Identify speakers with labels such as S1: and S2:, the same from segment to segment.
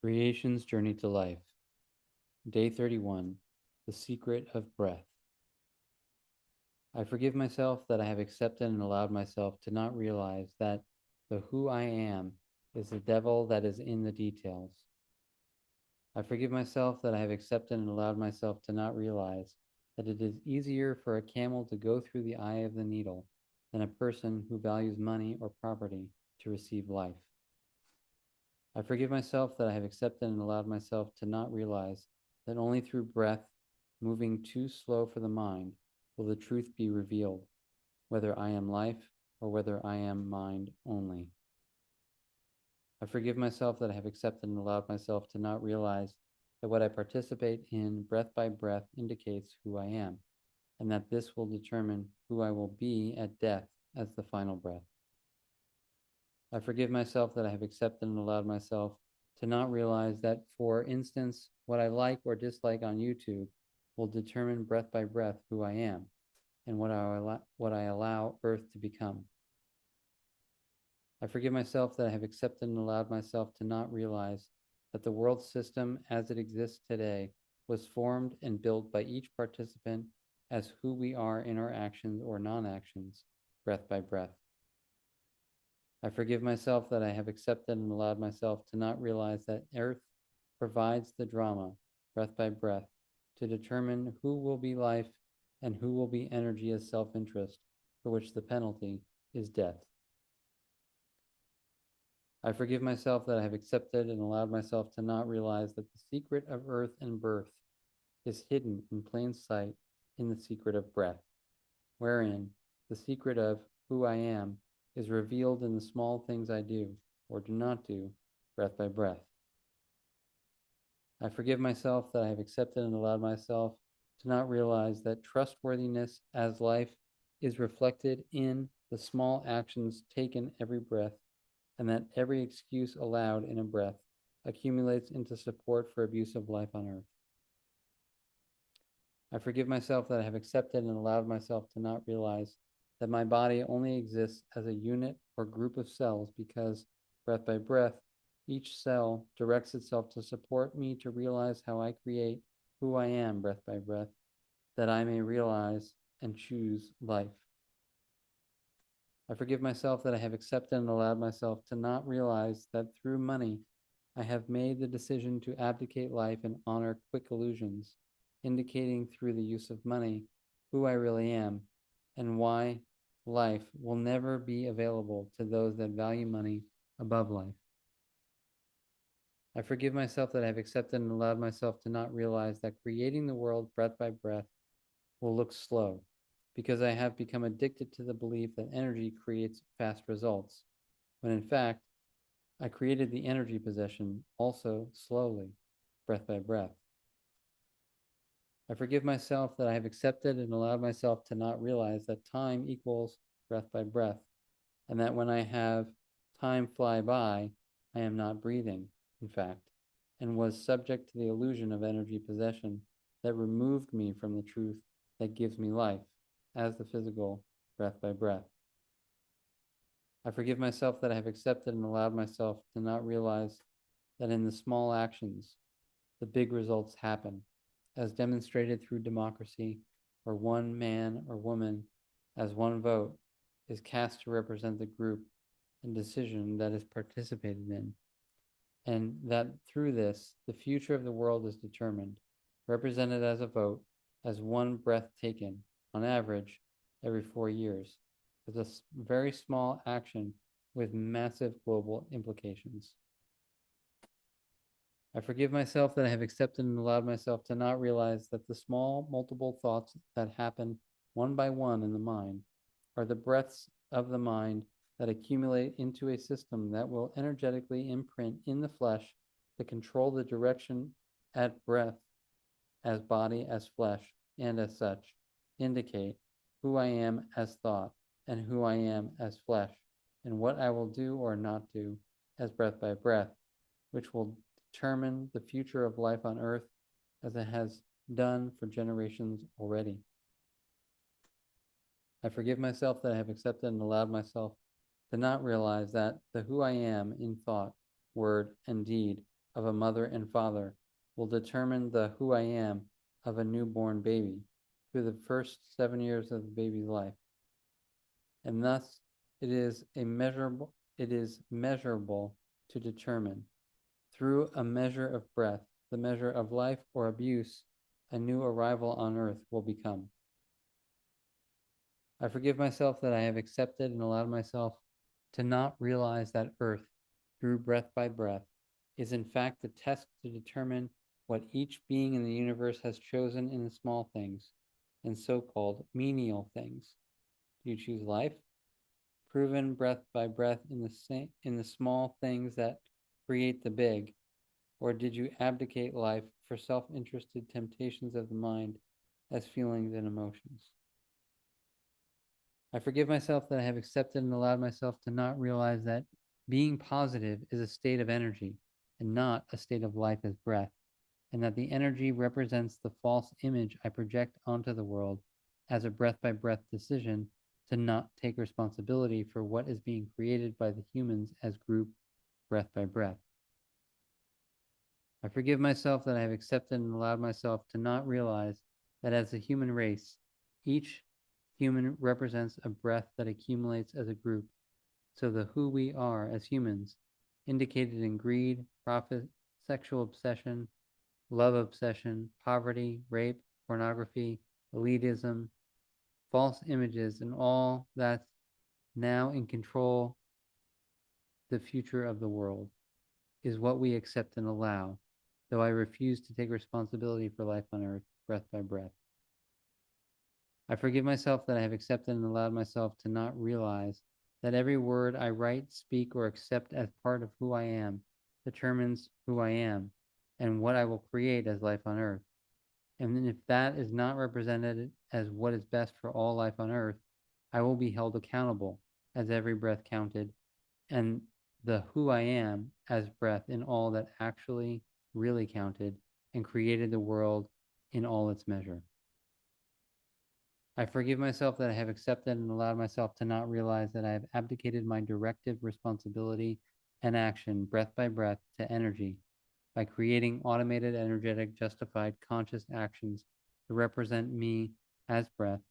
S1: Creation's Journey to Life. Day 31. The Secret of Breath. I forgive myself that I have accepted and allowed myself to not realize that the who I am is the devil that is in the details. I forgive myself that I have accepted and allowed myself to not realize that it is easier for a camel to go through the eye of the needle than a person who values money or property to receive life. I forgive myself that I have accepted and allowed myself to not realize that only through breath, moving too slow for the mind, will the truth be revealed, whether I am life or whether I am mind only. I forgive myself that I have accepted and allowed myself to not realize that what I participate in breath by breath indicates who I am, and that this will determine who I will be at death as the final breath. I forgive myself that I have accepted and allowed myself to not realize that, for instance, what I like or dislike on YouTube will determine breath by breath who I am and what I allow Earth to become. I forgive myself that I have accepted and allowed myself to not realize that the world system as it exists today was formed and built by each participant as who we are in our actions or non-actions, breath by breath. I forgive myself that I have accepted and allowed myself to not realize that Earth provides the drama, breath by breath, to determine who will be life and who will be energy as self-interest, for which the penalty is death. I forgive myself that I have accepted and allowed myself to not realize that the secret of earth and birth is hidden in plain sight in the secret of breath, wherein the secret of who I am is revealed in the small things I do or do not do, breath by breath. I forgive myself that I have accepted and allowed myself to not realize that trustworthiness as life is reflected in the small actions taken every breath, and that every excuse allowed in a breath accumulates into support for abuse of life on earth. I forgive myself that I have accepted and allowed myself to not realize that my body only exists as a unit or group of cells because, breath by breath, each cell directs itself to support me to realize how I create who I am, breath by breath, that I may realize and choose life. I forgive myself that I have accepted and allowed myself to not realize that through money, I have made the decision to abdicate life and honor quick illusions, indicating through the use of money who I really am and why life will never be available to those that value money above life. I forgive myself that I have accepted and allowed myself to not realize that creating the world breath by breath will look slow, because I have become addicted to the belief that energy creates fast results, when in fact, I created the energy possession also slowly, breath by breath. I forgive myself that I have accepted and allowed myself to not realize that time equals breath by breath, and that when I have time fly by, I am not breathing, in fact, and was subject to the illusion of energy possession that removed me from the truth that gives me life, as the physical, breath by breath. I forgive myself that I have accepted and allowed myself to not realize that in the small actions, the big results happen, as demonstrated through democracy, where one man or woman, as one vote, is cast to represent the group and decision that is participated in, and that through this, the future of the world is determined, represented as a vote, as one breath taken, on average, every 4 years, as a very small action with massive global implications. I forgive myself that I have accepted and allowed myself to not realize that the small, multiple thoughts that happen one by one in the mind are the breaths of the mind that accumulate into a system that will energetically imprint in the flesh to control the direction at breath as body, as flesh, and as such, indicate who I am as thought and who I am as flesh, and what I will do or not do as breath by breath, which will determine the future of life on earth as it has done for generations already. I forgive myself that I have accepted and allowed myself to not realize that the who I am in thought, word, and deed of a mother and father will determine the who I am of a newborn baby through the first 7 years of the baby's life. And thus it is measurable to determine. Through a measure of breath, the measure of life or abuse, a new arrival on earth will become. I forgive myself that I have accepted and allowed myself to not realize that earth, through breath by breath, is in fact the test to determine what each being in the universe has chosen in the small things and so-called menial things. Do you choose life? Proven breath by breath in the small things that create the big, or did you abdicate life for self-interested temptations of the mind as feelings and emotions? I forgive myself that I have accepted and allowed myself to not realize that being positive is a state of energy and not a state of life as breath, and that the energy represents the false image I project onto the world as a breath by breath decision to not take responsibility for what is being created by the humans as group breath by breath. I forgive myself that I have accepted and allowed myself to not realize that as a human race, each human represents a breath that accumulates as a group. So the who we are as humans, indicated in greed, profit, sexual obsession, love obsession, poverty, rape, pornography, elitism, false images, and all that's now in control the future of the world, is what we accept and allow, though I refuse to take responsibility for life on earth, breath by breath. I forgive myself that I have accepted and allowed myself to not realize that every word I write, speak, or accept as part of who I am determines who I am and what I will create as life on earth. And if that is not represented as what is best for all life on earth, I will be held accountable as every breath counted, and the who I am as breath in all that actually really counted and created the world in all its measure. I forgive myself that I have accepted and allowed myself to not realize that I have abdicated my directive responsibility and action, breath by breath, to energy by creating automated, energetic, justified, conscious actions to represent me as breath,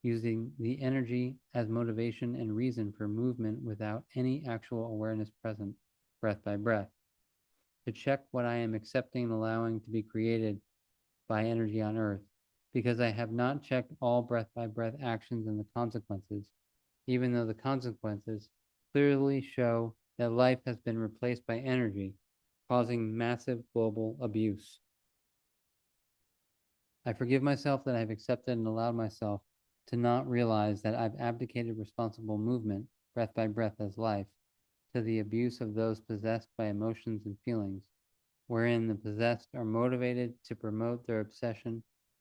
S1: using the energy as motivation and reason for movement without any actual awareness present, breath by breath, to check what I am accepting and allowing to be created by energy on earth, because I have not checked all breath by breath actions and the consequences, even though the consequences clearly show that life has been replaced by energy, causing massive global abuse. I forgive myself that I've accepted and allowed myself to not realize that I've abdicated responsible movement, breath by breath as life, to the abuse of those possessed by emotions and feelings, wherein the possessed are motivated to promote their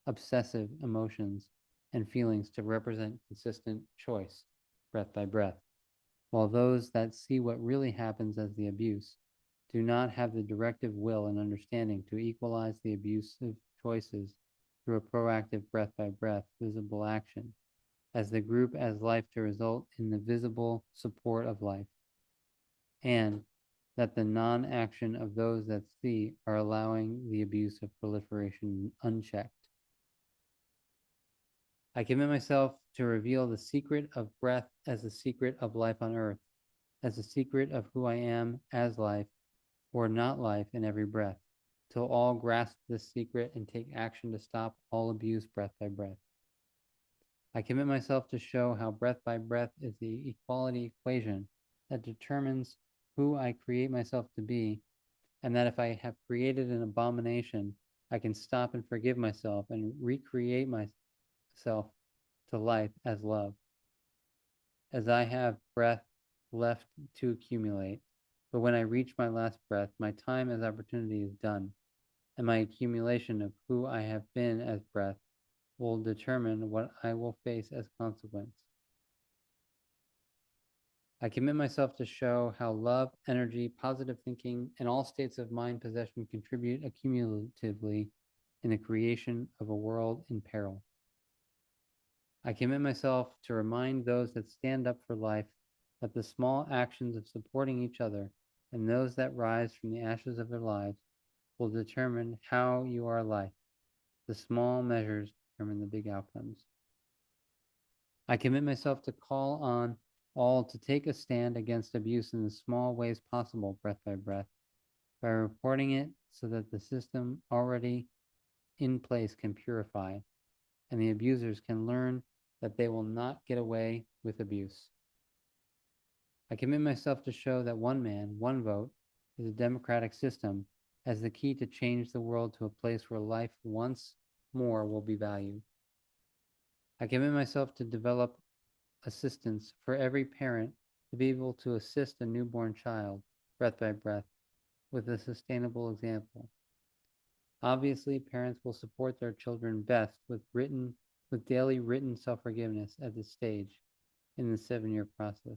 S1: obsessive emotions and feelings to represent consistent choice, breath by breath, while those that see what really happens as the abuse do not have the directive will and understanding to equalize the abusive choices through a proactive breath by breath visible action, as the group as life to result in the visible support of life, and that the non-action of those that see are allowing the abuse of proliferation unchecked. I commit myself to reveal the secret of breath as the secret of life on earth, as the secret of who I am as life or not life in every breath, till all grasp this secret and take action to stop all abuse breath by breath. I commit myself to show how breath by breath is the equality equation that determines who I create myself to be, and that if I have created an abomination, I can stop and forgive myself and recreate myself to life as love. As I have breath left to accumulate, but when I reach my last breath, my time as opportunity is done, and my accumulation of who I have been as breath will determine what I will face as consequence. I commit myself to show how love, energy, positive thinking, and all states of mind possession contribute accumulatively in the creation of a world in peril. I commit myself to remind those that stand up for life that the small actions of supporting each other and those that rise from the ashes of their lives will determine how you are life. The small measures determine the big outcomes. I commit myself to call on all to take a stand against abuse in the small ways possible, breath by reporting it so that the system already in place can purify, and the abusers can learn that they will not get away with abuse. I commit myself to show that one man, one vote is a democratic system as the key to change the world to a place where life once more will be valued. I commit myself to develop assistance for every parent to be able to assist a newborn child, breath by breath, with a sustainable example. Obviously, parents will support their children best with daily written self-forgiveness at this stage in the 7-year process.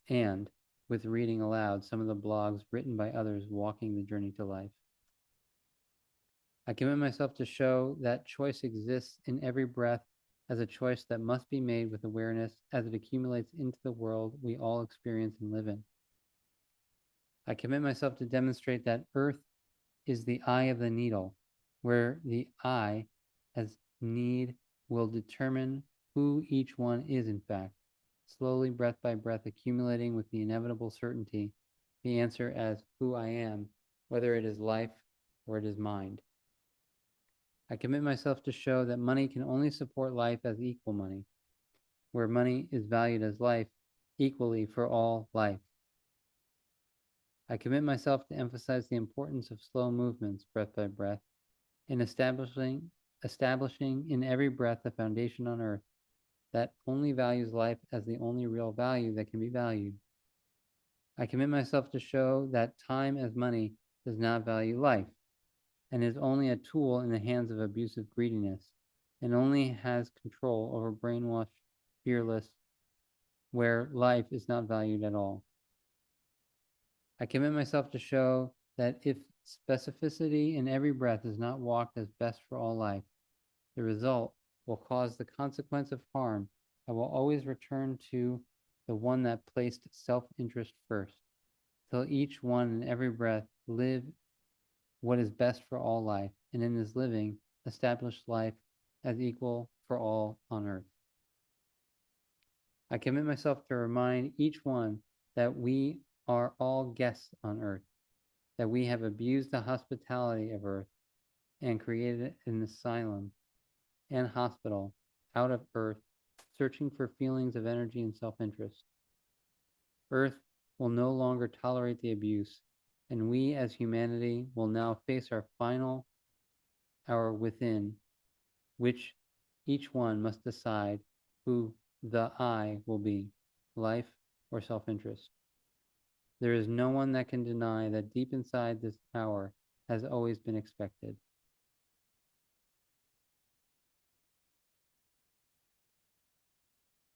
S1: And with reading aloud some of the blogs written by others walking the journey to life. I commit myself to show that choice exists in every breath as a choice that must be made with awareness as it accumulates into the world we all experience and live in. I commit myself to demonstrate that Earth is the eye of the needle, where the eye as need will determine who each one is in fact, slowly breath by breath accumulating with the inevitable certainty the answer as who I am, whether it is life or it is mind. I commit myself to show that money can only support life as equal money, where money is valued as life equally for all life. I commit myself to emphasize the importance of slow movements, breath by breath, in establishing in every breath a foundation on earth that only values life as the only real value that can be valued. I commit myself to show that time as money does not value life and is only a tool in the hands of abusive greediness and only has control over brainwashed, fearless, where life is not valued at all. I commit myself to show that if specificity in every breath is not walked as best for all life, the result will cause the consequence of harm. I will always return to the one that placed self-interest first, till each one in every breath live what is best for all life, and in this living, establish life as equal for all on earth. I commit myself to remind each one that we are all guests on earth, that we have abused the hospitality of earth and created an asylum and hospital out of earth, searching for feelings of energy and self-interest. Earth will no longer tolerate the abuse, and we as humanity will now face our final hour within, which each one must decide who the I will be, life or self-interest. There is no one that can deny that deep inside this hour has always been expected.